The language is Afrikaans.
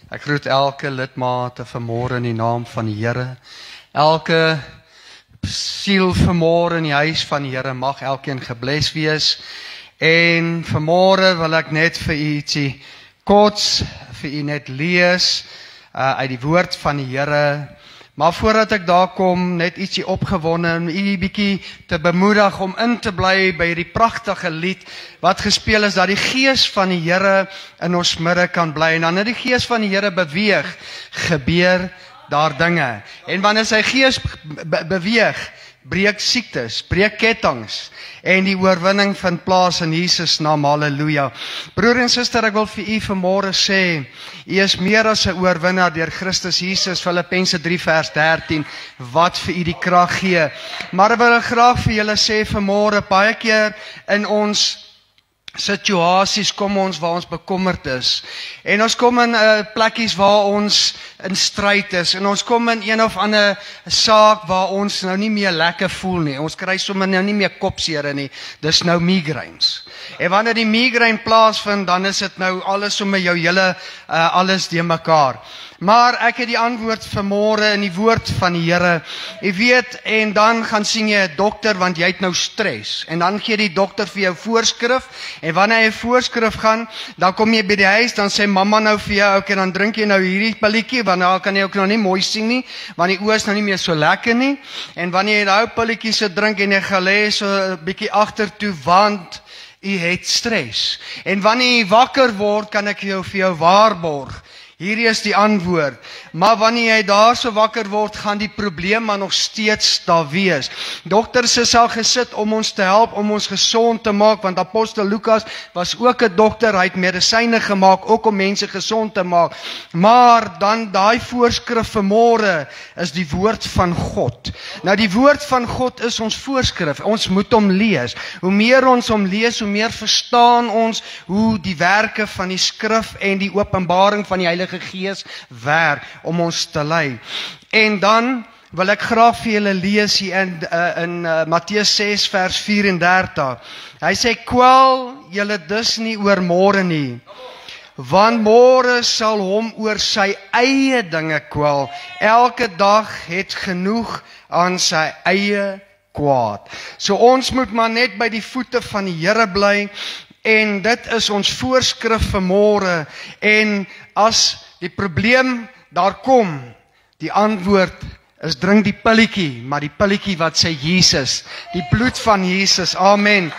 Ek groet elke lidmate vanmôre in die naam van die Here. Elke siel vanmôre in die huis van die Here mag elkeen gebless wees. En vanmôre wil ek net vir u ietsie korts vir u net lees uit die woord van die Here. Maar voordat ek daar kom, net ietsie opgewonde om u bietjie te bemoedig om in te bly by hierdie pragtige lied wat gespeel is, dat die Gees van die Here in ons midde kan bly. En dan die Gees van die Here beweeg, gebeur daar dinge. En wanneer sy Gees beweeg, breek siektes, breek kettinge en die oorwinning vind plaas in Jesus naam. Halleluja. Broer en suster, ek wil vir u vanmôre sê, u is meer as 'n oorwinnaar deur Christus Jesus, Filippense 3 vers 13, wat vir u die krag gee. Maar ek wil graag vir julle sê vanmôre, baie keer in ons situasies kom ons waar ons bekommerd is. En ons kom in plekkies waar ons in stryd is. En ons kom in een of ander saak waar ons nou nie meer lekker voel nie. Ons kry sommer nou nie meer kopseer nie. Dis nou migraines. En wanneer die migraine plaasvind, dan is dit nou alles sommer jou hele alles de mekaar. Maar ek het die antwoord vanmôre in die woord van die Here. Jy weet, en dan gaan sien jy 'n dokter want jy het nou stres. En dan gee die dokter vir jou voorskrif. En wanneer jy 'n voorskrif gaan, dan kom jy by die huis, dan sê mamma nou vir jou, okay, dan drink jy nou hierdie pilletjie, want dan kan jy ook nou nie mooi sien nie, want die oë is nou nie meer so lekker nie. En wanneer jy nou pilletjie se drink en jy gaan lê so 'n bietjie agtertoe, want jy het stres. En wanneer jy wakker word, kan ek vir jou waarborg. Hierdie is die antwoord. Maar wanneer jy daar so wakker word, gaan die probleem maar nog steeds daar wees. Dokters is al gesit om ons te help, om ons gesond te maak, want apostel Lukas was ook 'n dokter, hy het medisyne gemaak, ook om mense gesond te maak. Maar dan daai voorskrif vanmôre is die woord van God. Nou die woord van God is ons voorskrif, ons moet hom lees. Hoe meer ons hom lees, hoe meer verstaan ons hoe die werke van die skrif en die openbaring van die Heilige Gees werk om ons te lei. En dan wil ek graag vir julle lees hier in Matteus 6 vers 34. Hy sê, kwel julle dus nie oor môre nie, want môre sal hom oor sy eie dinge kwel. Elke dag het genoeg aan sy eie kwaad. So ons moet maar net by die voete van die Here bly. En dit is ons voorskrif vanmôre. En as die probleem daar kom, die antwoord is drink die pilletjie, maar die pilletjie wat sê Jesus, die bloed van Jesus. Amen.